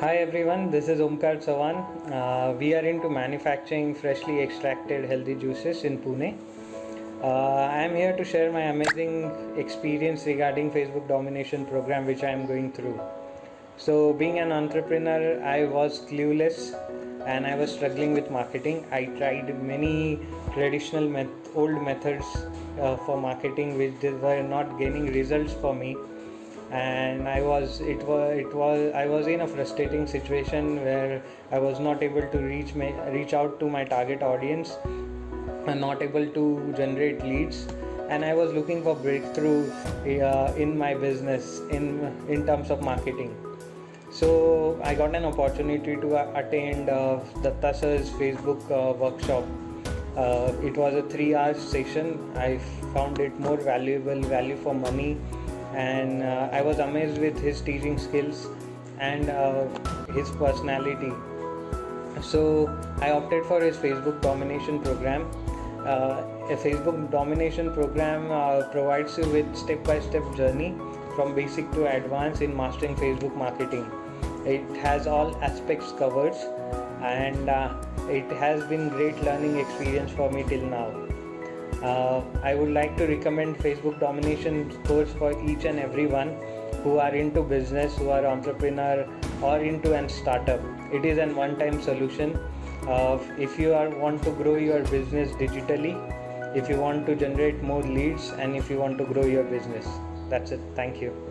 Hi everyone, this is Omkar Sawan. We are into manufacturing freshly extracted healthy juices in Pune. I am here to share my amazing experience regarding Facebook domination program which I am going through. So being an entrepreneur, I was clueless and I was struggling with marketing. I tried many traditional old methods for marketing which were not gaining results for me, and I was in a frustrating situation where I was not able to reach out to my target audience and not able to generate leads, and I was looking for breakthrough in my business in terms of marketing. So I got an opportunity to attend Datta Sir's Facebook workshop. It was a 3 hour session. I found it more value for money, and I was amazed with his teaching skills and his personality. So I opted for his Facebook domination program. A Facebook domination program provides you with step-by-step journey from basic to advanced in mastering Facebook marketing. It has all aspects covered, and it has been great learning experience for me till now. I would like to recommend Facebook domination course for each and everyone who are into business, who are entrepreneur or into an startup. It is an one-time solution. If you want to grow your business digitally, if you want to generate more leads, and if you want to grow your business, that's it. Thank you.